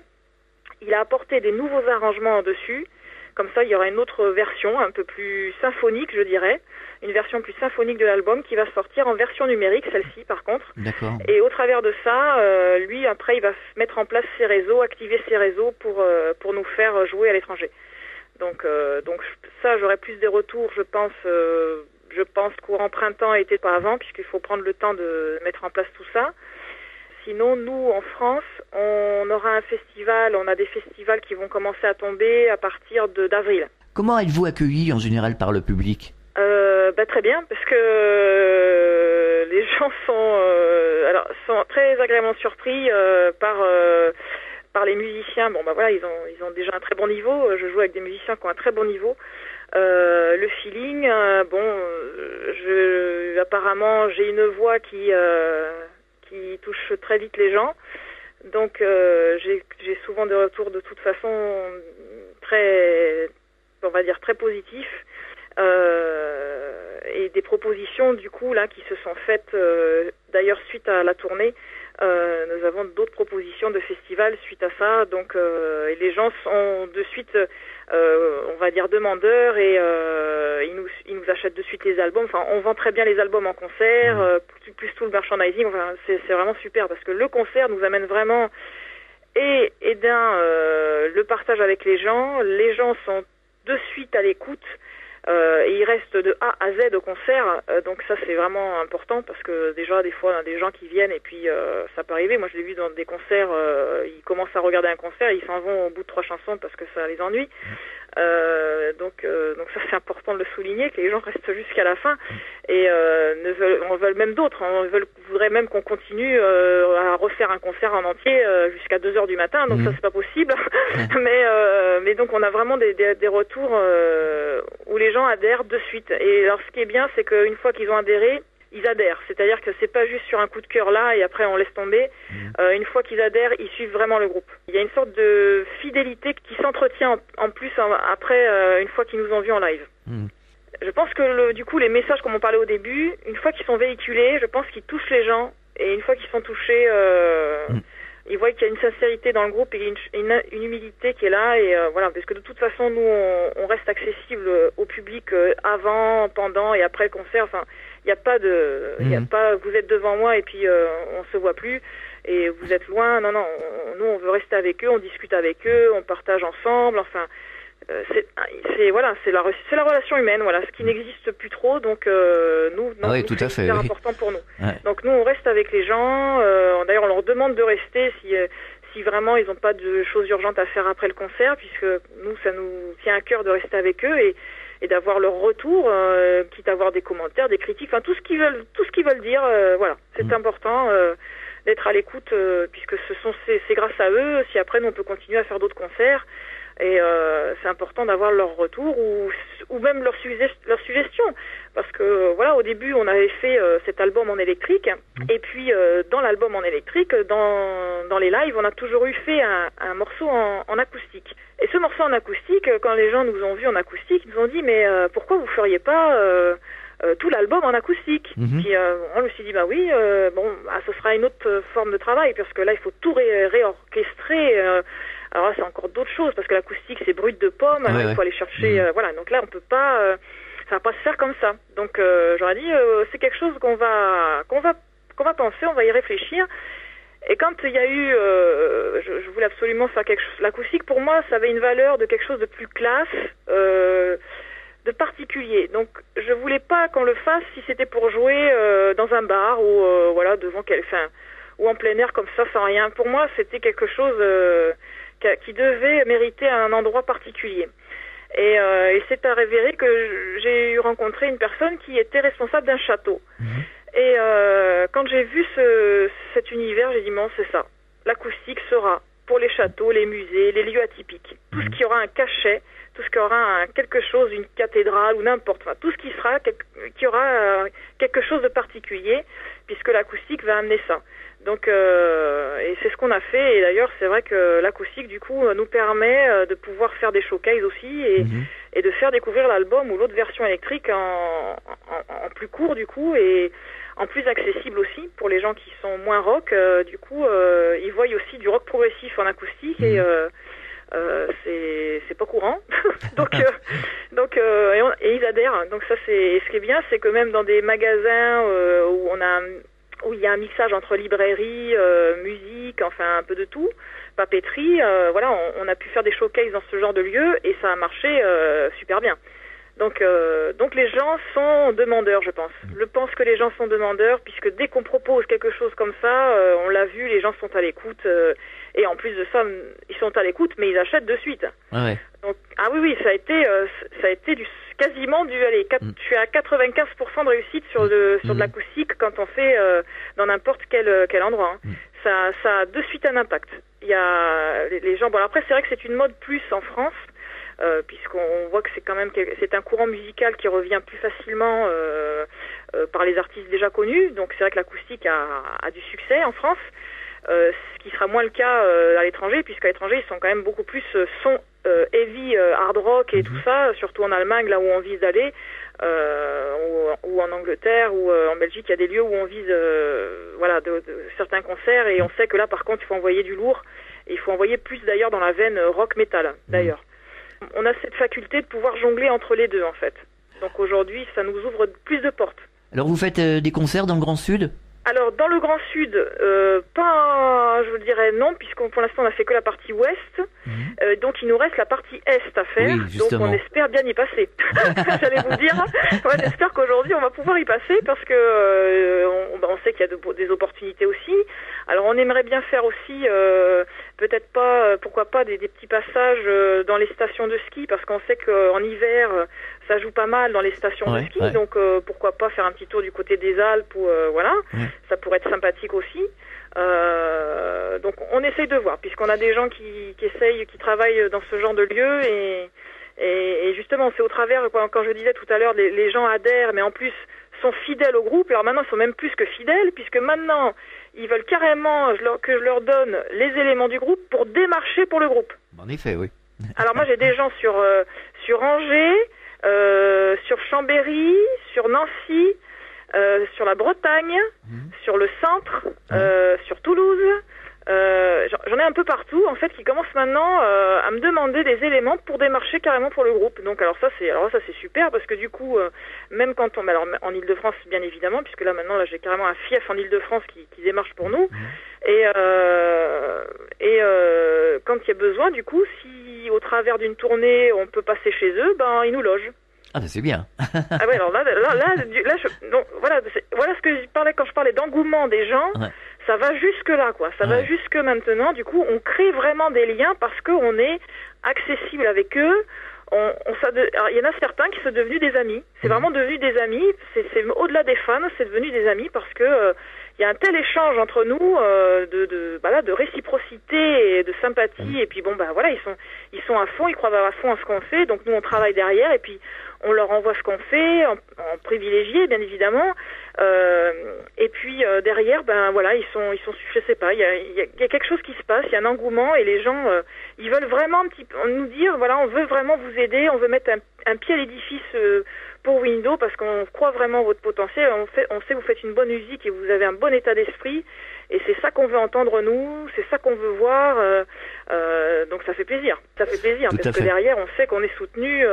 Speaker 3: il a apporté des nouveaux arrangements dessus, comme ça il y aura une autre version un peu plus symphonique je dirais, une version plus symphonique de l'album qui va sortir en version numérique, celle-ci par contre.
Speaker 2: D'accord.
Speaker 3: Et au travers de ça, lui après il va mettre en place ses réseaux, activer ses réseaux pour nous faire jouer à l'étranger. Donc ça, j'aurai plus des retours, je pense courant printemps, été pas avant, puisqu'il faut prendre le temps de mettre en place tout ça. Sinon, nous, en France, on aura un festival, on a des festivals qui vont commencer à tomber à partir d'avril.
Speaker 2: Comment êtes-vous accueilli en général par le public ?
Speaker 3: Très bien, parce que les gens sont très agréablement surpris par les musiciens. Bon voilà, ils ont déjà un très bon niveau. Je joue avec des musiciens qui ont un très bon niveau. Le feeling, apparemment j'ai une voix qui touche très vite les gens. Donc j'ai souvent des retours de toute façon très, on va dire, très positifs. Et des propositions du coup là qui se sont faites d'ailleurs suite à la tournée. Nous avons d'autres propositions de festivals suite à ça, donc et les gens sont de suite on va dire demandeurs et ils nous achètent de suite les albums. Enfin, on vend très bien les albums en concert, plus tout le merchandising. Enfin, c'est vraiment super parce que le concert nous amène vraiment et le partage avec les gens. Les gens sont de suite à l'écoute. Et il reste de A à Z au concert, donc ça c'est vraiment important parce que déjà des fois on a des gens qui viennent et puis ça peut arriver. Moi je l'ai vu dans des concerts, ils commencent à regarder un concert et ils s'en vont au bout de 3 chansons parce que ça les ennuie. Donc ça c'est important de le souligner, que les gens restent jusqu'à la fin et on veut même d'autres, on voudrait même qu'on continue à refaire un concert en entier jusqu'à 2h du matin, donc ça c'est pas possible. mais donc on a vraiment des retours où les gens adhèrent de suite. Et alors ce qui est bien, c'est qu'une fois qu'ils ont adhéré, ils adhèrent. C'est-à-dire que c'est pas juste sur un coup de cœur là et après on laisse tomber. Une fois qu'ils adhèrent, ils suivent vraiment le groupe. Il y a une sorte de fidélité qui s'entretient en plus après une fois qu'ils nous ont vus en live. Je pense que du coup les messages comme on parlait au début, une fois qu'ils sont véhiculés, je pense qu'ils touchent les gens et une fois qu'ils sont touchés, ils voient qu'il y a une sincérité dans le groupe et une humilité qui est là et voilà, parce que de toute façon nous on reste accessible au public avant, pendant et après le concert. Enfin, il n'y a pas de, il y a pas, vous êtes devant moi et puis on se voit plus et vous êtes loin. Non, nous on veut rester avec eux, on discute avec eux, on partage ensemble. Enfin, voilà, c'est la relation humaine, voilà, ce qui n'existe plus trop. Donc c'est hyper important pour nous. Ouais. Donc nous on reste avec les gens. D'ailleurs on leur demande de rester si vraiment ils n'ont pas de choses urgentes à faire après le concert, puisque nous ça nous tient à cœur de rester avec eux et d'avoir leur retour, quitte à avoir des commentaires, des critiques, enfin tout ce qu'ils veulent dire. Voilà, c'est important d'être à l'écoute, puisque c'est grâce à eux si après nous on peut continuer à faire d'autres concerts. Et c'est important d'avoir leur retour ou même leur suggestion, parce que voilà, au début on avait fait cet album en électrique et puis dans l'album en électrique, dans les lives, on a toujours fait un morceau en acoustique. Et ce morceau en acoustique, quand les gens nous ont vus en acoustique, ils nous ont dit mais pourquoi vous feriez pas tout l'album en acoustique? Puis on me s'est dit bah oui, ce sera une autre forme de travail parce que là il faut tout réorchestrer. Alors là, c'est encore d'autres choses, parce que l'acoustique, c'est brut de pomme, il faut aller chercher, voilà. Donc là, on peut pas, ça va pas se faire comme ça. Donc, j'aurais dit, c'est quelque chose qu'on va penser, on va y réfléchir. Et quand il y a eu, je voulais absolument faire quelque chose, l'acoustique, pour moi, ça avait une valeur de quelque chose de plus classe, de particulier. Donc, je voulais pas qu'on le fasse si c'était pour jouer, dans un bar ou, voilà, devant ou en plein air comme ça, sans rien. Pour moi, c'était quelque chose, qui devait mériter un endroit particulier. Et c'est avéré que j'ai rencontré une personne qui était responsable d'un château. Et quand j'ai vu cet univers, j'ai dit bon, c'est ça. L'acoustique sera pour les châteaux, les musées, les lieux atypiques. Tout ce qui aura un cachet, tout ce qui aura quelque chose, une cathédrale ou n'importe, enfin, tout ce qui aura quelque chose de particulier, puisque l'acoustique va amener ça. Donc, et c'est ce qu'on a fait. Et d'ailleurs, c'est vrai que l'acoustique, du coup, nous permet de pouvoir faire des showcases aussi et de faire découvrir l'album ou l'autre version électrique en plus court, du coup, et en plus accessible aussi pour les gens qui sont moins rock. Du coup, ils voient aussi du rock progressif en acoustique et c'est pas courant. donc et ils adhèrent. Donc ça, et ce qui est bien, c'est que même dans des magasins où il y a un mixage entre librairie, musique, enfin un peu de tout, papeterie, voilà, on a pu faire des showcases dans ce genre de lieu et ça a marché super bien. Donc les gens sont demandeurs, je pense. Je pense que les gens sont demandeurs puisque dès qu'on propose quelque chose comme ça, on l'a vu, les gens sont à l'écoute et en plus de ça, ils sont à l'écoute, mais ils achètent de suite. Ouais. Donc oui, ça a été quasiment je suis à 95% de réussite sur de l'acoustique quand on fait dans n'importe quel endroit. Ça a de suite un impact. Il y a les gens. Bon, après c'est vrai que c'est une mode plus en France. Puisqu'on voit que c'est un courant musical qui revient plus facilement par les artistes déjà connus, donc c'est vrai que l'acoustique a du succès en France. ce qui sera moins le cas à l'étranger, puisqu'à l'étranger ils sont quand même beaucoup plus son heavy, hard rock et tout ça, surtout en Allemagne, là où on vise d'aller, ou en Angleterre ou en Belgique, il y a des lieux où on vise de certains concerts, et on sait que là par contre il faut envoyer du lourd, et il faut envoyer plus d'ailleurs dans la veine rock metal d'ailleurs. On a cette faculté de pouvoir jongler entre les deux en fait. Donc aujourd'hui ça nous ouvre plus de portes.
Speaker 2: Alors vous faites des concerts dans le Grand Sud ?
Speaker 3: Alors dans le Grand Sud, pas, je vous dirais non, puisqu'on pour l'instant on a fait que la partie ouest, donc il nous reste la partie est à faire, donc on espère bien y passer. J'allais vous dire, ouais, j'espère qu'aujourd'hui on va pouvoir y passer, parce que on sait qu'il y a des opportunités aussi. Alors on aimerait bien faire aussi, peut-être pas, pourquoi pas des petits passages dans les stations de ski, parce qu'on sait qu'en hiver ça joue pas mal dans les stations de ski, donc pourquoi pas faire un petit tour du côté des Alpes, ou voilà. Ça pourrait être sympathique aussi. Donc on essaye de voir, puisqu'on a des gens qui travaillent dans ce genre de lieu, et justement c'est au travers, quand je disais tout à l'heure, les gens adhèrent, mais en plus sont fidèles au groupe. Alors maintenant ils sont même plus que fidèles, puisque maintenant ils veulent carrément que je leur donne les éléments du groupe pour démarcher pour le groupe.
Speaker 2: En effet, oui.
Speaker 3: Alors moi j'ai des gens sur Angers, sur Chambéry, sur Nancy, sur la Bretagne, sur le centre, sur Toulouse, j'en ai un peu partout en fait qui commencent maintenant à me demander des éléments pour démarcher carrément pour le groupe. Donc alors ça c'est super, parce que du coup même quand en Île-de-France bien évidemment, puisque là maintenant j'ai carrément un fief en Île-de-France qui démarche pour nous, et quand il y a besoin, du coup, si au travers d'une tournée on peut passer chez eux, ben ils nous logent.
Speaker 2: Ah ben c'est bien.
Speaker 3: Ah ouais, alors là donc, voilà ce que je parlais quand je parlais d'engouement des gens. Ouais. Ça va jusque là, quoi. Ça va jusque maintenant. Du coup, on crée vraiment des liens parce qu'on est accessible avec eux. Alors, il y en a certains qui sont devenus des amis. C'est vraiment devenu des amis. C'est au-delà des fans, c'est devenu des amis, parce que il y a un tel échange entre nous de réciprocité et de sympathie. Et puis bon, voilà, ils sont à fond, ils croient à fond à ce qu'on fait. Donc nous, on travaille derrière, et puis on leur envoie ce qu'on fait en privilégié, bien évidemment. Et puis derrière, ils sont, je sais pas, il y a quelque chose qui se passe, il y a un engouement, et les gens, ils veulent vraiment nous dire, voilà, on veut vraiment vous aider, on veut mettre un pied à l'édifice pour Windows, parce qu'on croit vraiment en votre potentiel. On sait que vous faites une bonne musique et vous avez un bon état d'esprit, et c'est ça qu'on veut entendre nous, c'est ça qu'on veut voir. Donc ça fait plaisir, parce que derrière, on sait qu'on est soutenu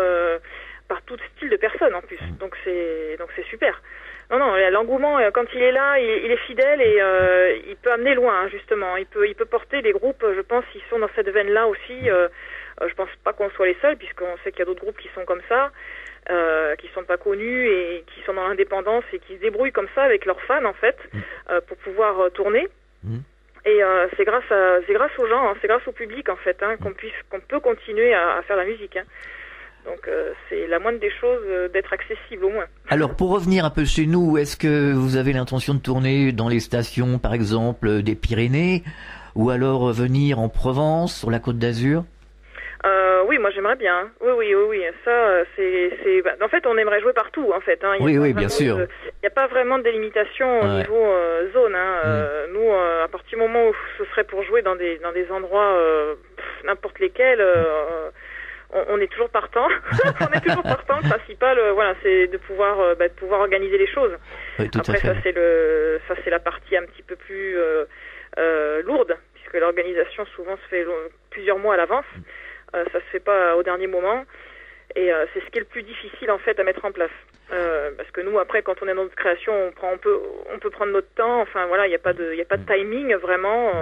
Speaker 3: par tout style de personnes en plus. Donc c'est super. Non, l'engouement, quand il est là, il est fidèle, et il peut amener loin, justement. Il peut porter des groupes, je pense, qui sont dans cette veine-là aussi. Je pense pas qu'on soit les seuls, puisqu'on sait qu'il y a d'autres groupes qui sont comme ça, qui sont pas connus et qui sont dans l'indépendance et qui se débrouillent comme ça avec leurs fans, en fait, pour pouvoir tourner. Et c'est grâce aux gens, c'est grâce au public, en fait, qu'on peut continuer à faire la musique. Donc c'est la moindre des choses d'être accessible au moins.
Speaker 2: Alors pour revenir un peu chez nous, est-ce que vous avez l'intention de tourner dans les stations par exemple des Pyrénées, ou alors venir en Provence, sur la Côte d'Azur?
Speaker 3: Oui, moi j'aimerais bien. Oui. Ça, en fait, on aimerait jouer partout, en fait.
Speaker 2: Oui, bien sûr.
Speaker 3: Il n'y a pas vraiment de délimitation au niveau zone. Nous, à partir du moment où ce serait pour jouer dans des endroits n'importe lesquels, on est toujours partant. On est toujours partant. Le principal, c'est de pouvoir organiser les choses.
Speaker 2: Oui,
Speaker 3: après, ça c'est la partie un petit peu plus lourde, puisque l'organisation souvent se fait plusieurs mois à l'avance. Ça se fait pas au dernier moment, et c'est ce qui est le plus difficile en fait à mettre en place, parce que nous après, quand on est dans notre création, on peut prendre notre temps. Enfin voilà, il y a pas de timing vraiment,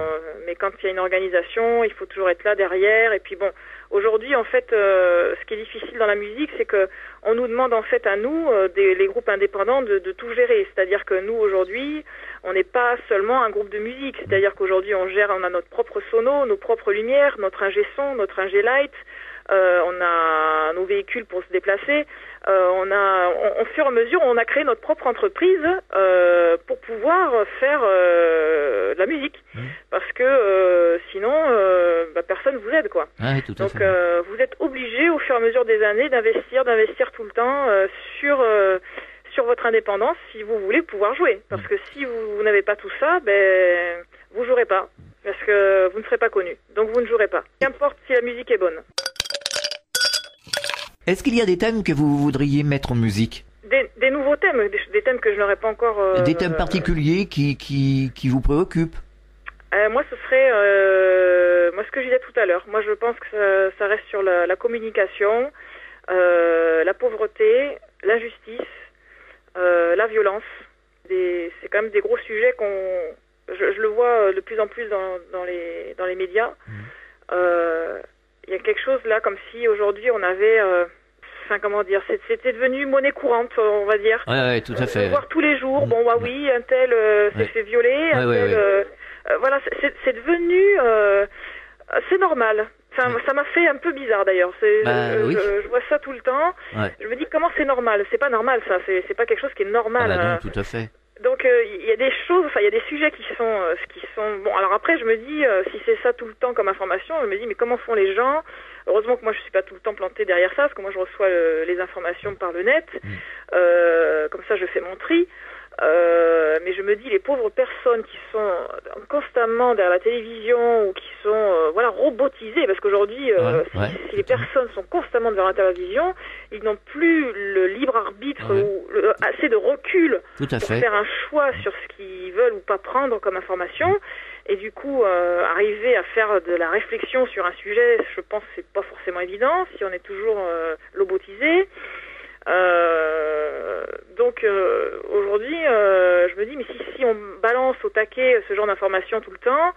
Speaker 3: mais quand il y a une organisation, il faut toujours être là derrière. Et puis bon, aujourd'hui en fait, ce qui est difficile dans la musique, c'est que on nous demande en fait à nous, les groupes indépendants, de tout gérer. C'est-à-dire que nous aujourd'hui, on n'est pas seulement un groupe de musique. C'est-à-dire qu'aujourd'hui on a notre propre sono, nos propres lumières, notre ingé son, notre ingé light. On a nos véhicules pour se déplacer. Au fur et à mesure, on a créé notre propre entreprise pour pouvoir faire de la musique, parce que sinon, personne vous aide, quoi.
Speaker 2: Ouais, tout à
Speaker 3: Donc,
Speaker 2: fait.
Speaker 3: vous êtes obligé au fur et à mesure des années d'investir tout le temps sur votre indépendance, si vous voulez pouvoir jouer. Parce que si vous n'avez pas tout ça, vous jouerez pas, parce que vous ne serez pas connu. Donc vous ne jouerez pas. Qu'importe si la musique est bonne.
Speaker 2: Est-ce qu'il y a des thèmes que vous voudriez mettre en musique?
Speaker 3: Des nouveaux thèmes, des thèmes que je n'aurais pas encore...
Speaker 2: des thèmes particuliers qui vous préoccupent?
Speaker 3: Moi, ce serait moi ce que je disais tout à l'heure. Moi, je pense que ça reste sur la communication, la pauvreté, l'injustice, la violence. C'est quand même des gros sujets je le vois de plus en plus dans les médias. Il y a quelque chose là, comme si aujourd'hui on avait... comment dire, c'était devenu monnaie courante, on va dire.
Speaker 2: Ouais, tout à fait.
Speaker 3: On voir tous les jours, bon, bah oui, un tel s'est fait violer, un tel... voilà, c'est devenu... c'est normal. Enfin, ça m'a fait un peu bizarre d'ailleurs. Je vois ça tout le temps. Ouais. Je me dis comment c'est normal. C'est pas normal ça. C'est pas quelque chose qui est normal.
Speaker 2: Non, tout à fait.
Speaker 3: Donc il y a des choses, il y a des sujets qui sont bon. Alors après, je me dis si c'est ça tout le temps comme information, je me dis mais comment font les gens? Heureusement que moi je suis pas tout le temps plantée derrière ça, parce que moi je reçois les informations par le net. Comme ça, je fais mon tri. Mais je me dis les pauvres personnes qui sont constamment derrière la télévision ou qui sont robotisées, parce qu'aujourd'hui si les personnes sont constamment devant la télévision, ils n'ont plus le libre arbitre ou assez de recul pour faire un choix sur ce qu'ils veulent ou pas prendre comme information, et du coup arriver à faire de la réflexion sur un sujet, je pense que c'est pas forcément évident si on est toujours robotisé. Donc aujourd'hui, je me dis mais si on balance au taquet ce genre d'informations tout le temps,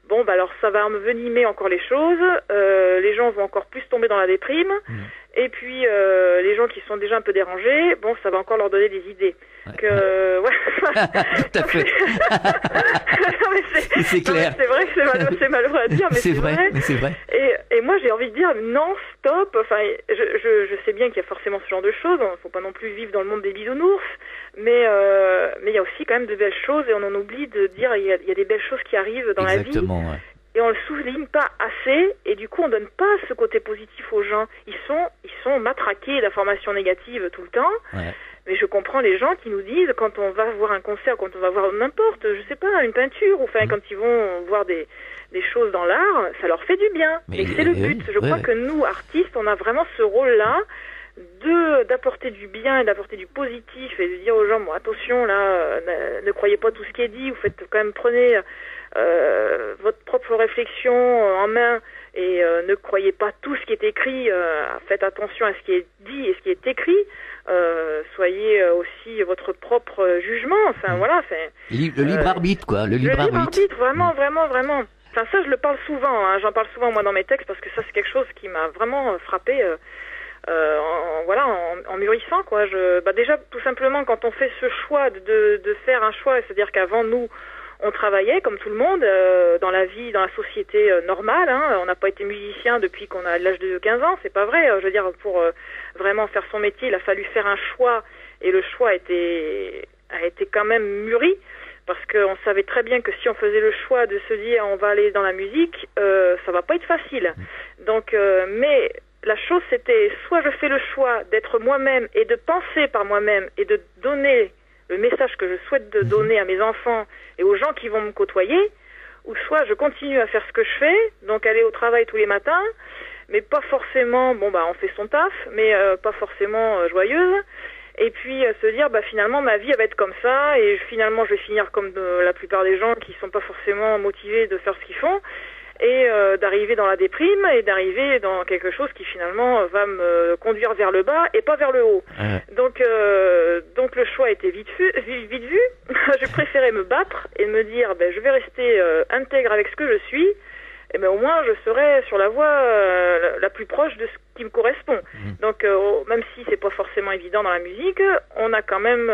Speaker 3: bon bah alors ça va envenimer encore les choses, les gens vont encore plus tomber dans la déprime, et puis les gens qui sont déjà un peu dérangés, bon ça va encore leur donner des idées.
Speaker 2: Tout à fait. C'est clair.
Speaker 3: C'est vrai que c'est malheureux à dire, mais c'est vrai.
Speaker 2: Mais c'est vrai.
Speaker 3: Et moi j'ai envie de dire non, stop. Enfin, je sais bien qu'il y a forcément ce genre de choses. Il ne faut pas non plus vivre dans le monde des bisounours, mais il y a aussi quand même de belles choses, et on en oublie de dire il y a des belles choses qui arrivent dans la vie.
Speaker 2: Exactement, ouais.
Speaker 3: Et on le souligne pas assez, et du coup on donne pas ce côté positif aux gens. Ils sont matraqués d'informations négatives tout le temps. Ouais. Mais je comprends les gens qui nous disent, quand on va voir un concert, quand on va voir n'importe, je sais pas, une peinture, ou enfin quand ils vont voir des choses dans l'art, ça leur fait du bien. Mais c'est le but. Je crois que nous, artistes, on a vraiment ce rôle-là d'apporter du bien et d'apporter du positif, et de dire aux gens, bon attention là, ne croyez pas tout ce qui est dit, vous faites quand même, prenez votre propre réflexion en main, et ne croyez pas tout ce qui est écrit, faites attention à ce qui est dit et ce qui est écrit, soyez aussi votre propre jugement, enfin voilà.
Speaker 2: Le libre arbitre, quoi, le libre arbitre,
Speaker 3: vraiment. Enfin ça je le parle souvent, hein. J'en parle souvent moi dans mes textes, parce que ça c'est quelque chose qui m'a vraiment frappé en mûrissant, quoi. Déjà tout simplement quand on fait ce choix de faire un choix, c'est-à-dire qu'avant nous on travaillait comme tout le monde dans la vie, dans la société normale, hein. On n'a pas été musicien depuis qu'on a l'âge de 15 ans, c'est pas vrai. Je veux dire, pour vraiment faire son métier, il a fallu faire un choix, et le choix a été quand même mûri, parce qu'on savait très bien que si on faisait le choix de se dire on va aller dans la musique, ça va pas être facile. Donc, mais la chose c'était, soit je fais le choix d'être moi-même et de penser par moi-même et de donner le message que je souhaite de donner à mes enfants et aux gens qui vont me côtoyer, ou soit je continue à faire ce que je fais, donc aller au travail tous les matins, mais pas forcément, on fait son taf, mais pas forcément joyeuse, et puis se dire, finalement ma vie elle va être comme ça, et finalement je vais finir comme la plupart des gens qui sont pas forcément motivés de faire ce qu'ils font, et d'arriver dans la déprime, et d'arriver dans quelque chose qui finalement va me conduire vers le bas et pas vers le haut. Donc le choix était vite vu. Je préférais me battre et me dire je vais rester intègre avec ce que je suis, et au moins je serai sur la voie la plus proche de ce qui me correspond. Donc même si c'est pas forcément évident dans la musique, on a quand même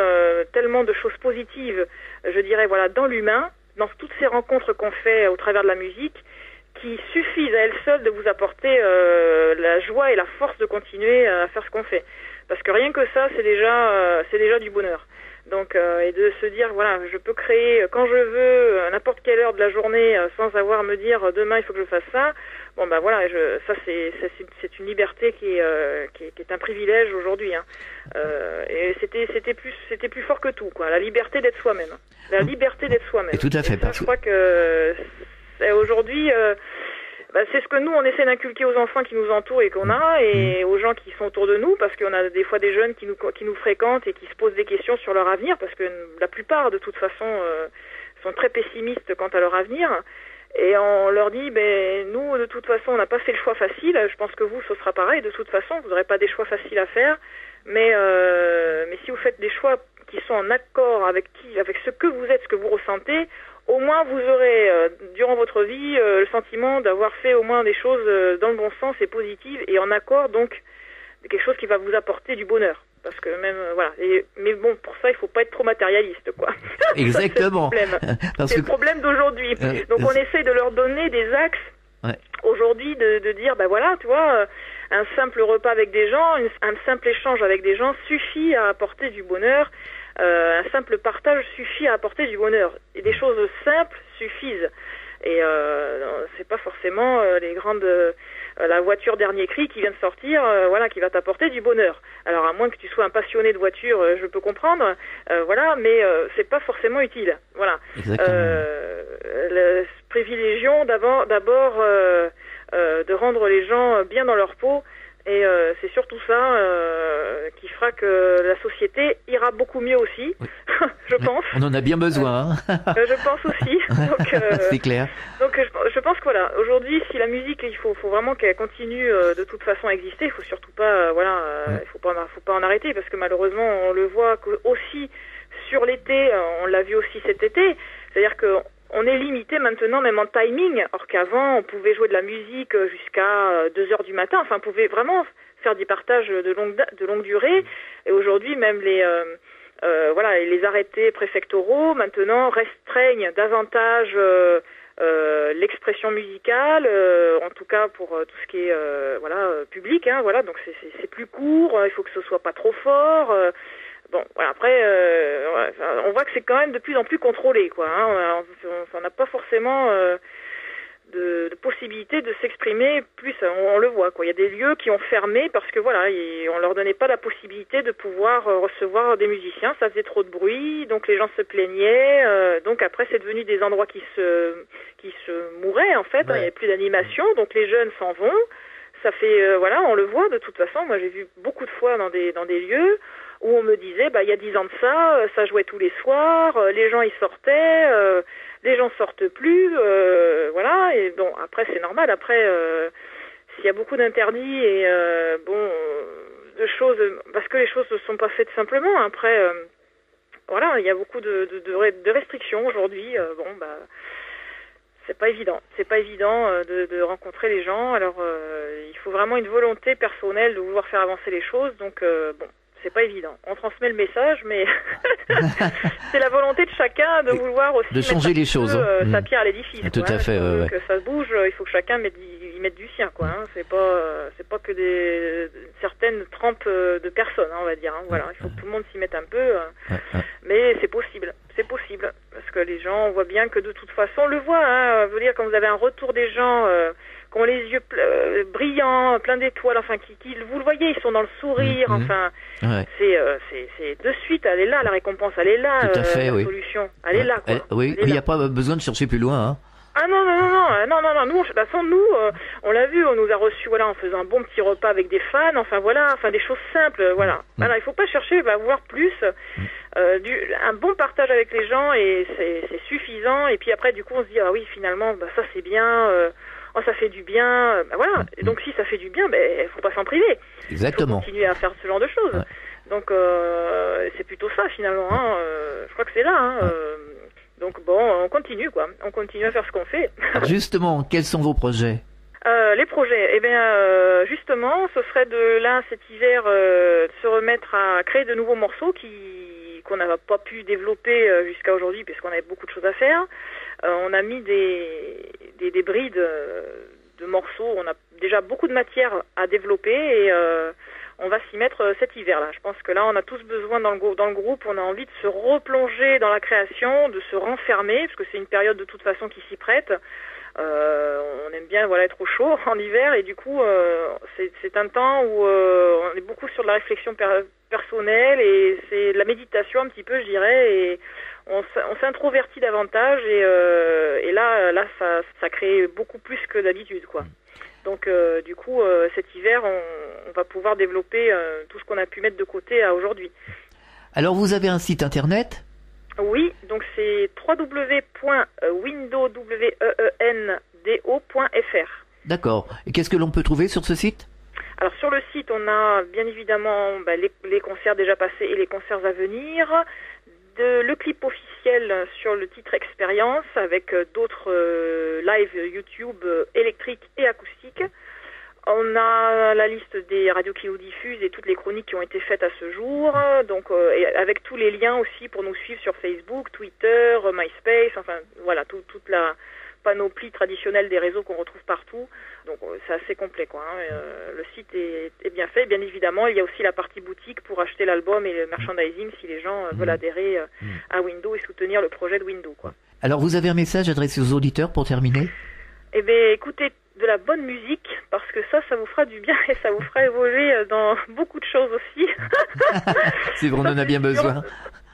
Speaker 3: tellement de choses positives, je dirais, dans l'humain, dans toutes ces rencontres qu'on fait au travers de la musique, qui suffisent à elles seules de vous apporter la joie et la force de continuer à faire ce qu'on fait. Parce que rien que ça, c'est déjà du bonheur. Donc, et de se dire, je peux créer quand je veux, à n'importe quelle heure de la journée, sans avoir à me dire demain il faut que je fasse ça. Bon bah voilà, ça c'est une liberté qui est un privilège aujourd'hui, hein. Et c'était plus fort que tout, quoi. La liberté d'être soi-même. La liberté d'être soi-même.
Speaker 2: Et tout à fait.
Speaker 3: Ça, je crois que aujourd'hui, c'est ce que nous on essaie d'inculquer aux enfants qui nous entourent et qu'on a, et aux gens qui sont autour de nous, parce qu'on a des fois des jeunes qui nous fréquentent et qui se posent des questions sur leur avenir, parce que la plupart de toute façon sont très pessimistes quant à leur avenir. Et on leur dit, nous, de toute façon, on n'a pas fait le choix facile. Je pense que vous, ce sera pareil. De toute façon, vous n'aurez pas des choix faciles à faire. Mais si vous faites des choix qui sont en accord avec ce que vous êtes, ce que vous ressentez, au moins vous aurez, durant votre vie, le sentiment d'avoir fait au moins des choses dans le bon sens et positives et en accord, donc, quelque chose qui va vous apporter du bonheur. Parce que même, voilà. Mais bon, pour ça, il faut pas être trop matérialiste, quoi.
Speaker 2: Exactement.
Speaker 3: C'est le problème d'aujourd'hui. Donc, on essaye de leur donner des axes, aujourd'hui, de dire, voilà, tu vois, un simple repas avec des gens, un simple échange avec des gens suffit à apporter du bonheur. Un simple partage suffit à apporter du bonheur. Et des choses simples suffisent. Et c'est pas forcément la voiture dernier cri qui vient de sortir, qui va t'apporter du bonheur. Alors à moins que tu sois un passionné de voiture, je peux comprendre, mais c'est pas forcément utile. Voilà. Privilégions d'abord de rendre les gens bien dans leur peau. Et c'est surtout ça qui fera que la société ira beaucoup mieux aussi, je pense.
Speaker 2: On en a bien besoin.
Speaker 3: Je pense aussi. Donc,
Speaker 2: c'est clair.
Speaker 3: Donc je pense que voilà, aujourd'hui, si la musique, il faut vraiment qu'elle continue de toute façon à exister. Il faut surtout pas, il faut pas en arrêter, parce que malheureusement, on le voit aussi sur l'été. On l'a vu aussi cet été. C'est-à-dire que on est limité maintenant, même en timing, alors qu'avant, on pouvait jouer de la musique jusqu'à 2h du matin. Enfin, on pouvait vraiment faire des partages de longue durée. Et aujourd'hui, même les arrêtés préfectoraux, maintenant, restreignent davantage l'expression musicale, en tout cas pour tout ce qui est public. Donc c'est plus court, il faut que ce soit pas trop fort. Après, on voit que c'est quand même de plus en plus contrôlé, quoi. On n'a pas forcément de possibilité de s'exprimer plus. On le voit, quoi. Il y a des lieux qui ont fermé parce que on leur donnait pas la possibilité de pouvoir recevoir des musiciens. Ça faisait trop de bruit, donc les gens se plaignaient. Donc après, c'est devenu des endroits qui se mouraient en fait. Il n'y avait plus d'animation, donc les jeunes s'en vont. Ça fait, on le voit de toute façon. Moi, j'ai vu beaucoup de fois dans des lieux où on me disait, il y a 10 ans de ça jouait tous les soirs, les gens y sortaient, les gens sortent plus, et bon, après c'est normal, après, s'il y a beaucoup d'interdits et, de choses, parce que les choses ne sont pas faites simplement, après, il y a beaucoup de restrictions aujourd'hui, c'est pas évident de rencontrer les gens, alors il faut vraiment une volonté personnelle de vouloir faire avancer les choses, donc c'est pas évident. On transmet le message, mais c'est la volonté de chacun de vouloir aussi
Speaker 2: de changer les choses,
Speaker 3: sa pierre à l'édifice.
Speaker 2: Tout à fait.
Speaker 3: Que ça bouge, il faut que chacun y mette du sien, quoi. C'est pas que certaines trempes de personnes, on va dire. Il faut que tout le monde s'y mette un peu. Mais c'est possible, parce que les gens, on voit bien que de toute façon, on le voit. Veut dire quand vous avez un retour des gens. Qui ont les yeux brillants, pleins d'étoiles, enfin, vous le voyez, ils sont dans le sourire, c'est de suite, elle est là, la récompense, elle est là,
Speaker 2: tout à fait,
Speaker 3: la solution, elle est là, quoi.
Speaker 2: Il n'y a pas besoin de chercher plus loin, hein.
Speaker 3: Ah non, nous, de toute façon, on l'a vu, on nous a reçus, en faisant un bon petit repas avec des fans, des choses simples, il faut pas chercher, vouloir plus, un bon partage avec les gens, et c'est suffisant, et puis après, du coup, on se dit, ah oui, finalement, ça c'est bien, ça fait du bien, Et donc si ça fait du bien, faut pas s'en priver.
Speaker 2: Exactement.
Speaker 3: Il faut continuer à faire ce genre de choses. Donc c'est plutôt ça finalement. Je crois que c'est là. Donc on continue quoi. On continue à faire ce qu'on fait.
Speaker 2: Alors justement, quels sont vos projets?
Speaker 3: Les projets, justement, ce serait cet hiver, de se remettre à créer de nouveaux morceaux qu'on n'a pas pu développer jusqu'à aujourd'hui puisqu'on avait beaucoup de choses à faire. On a mis des brides de morceaux. On a déjà beaucoup de matière à développer et on va s'y mettre cet hiver-là. Je pense que là, on a tous besoin dans le groupe, on a envie de se replonger dans la création, de se renfermer, parce que c'est une période de toute façon qui s'y prête. On aime bien être au chaud en hiver et du coup c'est un temps où on est beaucoup sur de la réflexion personnelle et c'est de la méditation un petit peu, je dirais, et on s'introvertit davantage et là ça crée beaucoup plus que d'habitude, quoi. Donc du coup cet hiver on va pouvoir développer tout ce qu'on a pu mettre de côté à aujourd'hui.
Speaker 2: Alors vous avez un site internet ?
Speaker 3: Oui, donc c'est www.window.fr.
Speaker 2: D'accord. Et qu'est-ce que l'on peut trouver sur ce site ?
Speaker 3: Alors sur le site, on a bien évidemment les concerts déjà passés et les concerts à venir, le clip officiel sur le titre Expérience avec d'autres live YouTube électriques et acoustiques. On a la liste des radios qui nous diffusent et toutes les chroniques qui ont été faites à ce jour, donc et avec tous les liens aussi pour nous suivre sur Facebook, Twitter, MySpace, enfin voilà, toute la panoplie traditionnelle des réseaux qu'on retrouve partout. Donc c'est assez complet, quoi. Le site est bien fait. Bien évidemment, il y a aussi la partie boutique pour acheter l'album et le merchandising si les gens veulent adhérer à Window et soutenir le projet de Window, quoi.
Speaker 2: Alors vous avez un message adressé aux auditeurs pour terminer ?
Speaker 3: Eh bien, écoutez de la bonne musique, parce que ça vous fera du bien et ça vous fera évoluer dans beaucoup de choses aussi.
Speaker 2: C'est vrai, on en a bien besoin.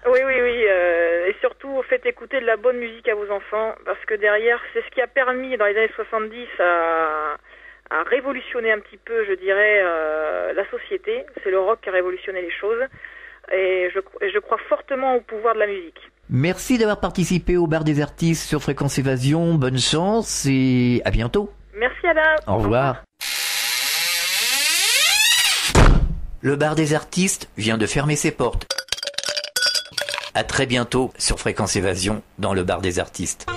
Speaker 3: Oui, et surtout, faites écouter de la bonne musique à vos enfants, parce que derrière, c'est ce qui a permis, dans les années 70, à révolutionner un petit peu, je dirais, la société. C'est le rock qui a révolutionné les choses, et je crois fortement au pouvoir de la musique.
Speaker 2: Merci d'avoir participé au Bar des Artistes sur Fréquence Évasion, bonne chance et à bientôt.
Speaker 3: Merci Alain.
Speaker 2: Au revoir.
Speaker 1: Le Bar des Artistes vient de fermer ses portes. À très bientôt sur Fréquence Évasion dans le Bar des Artistes.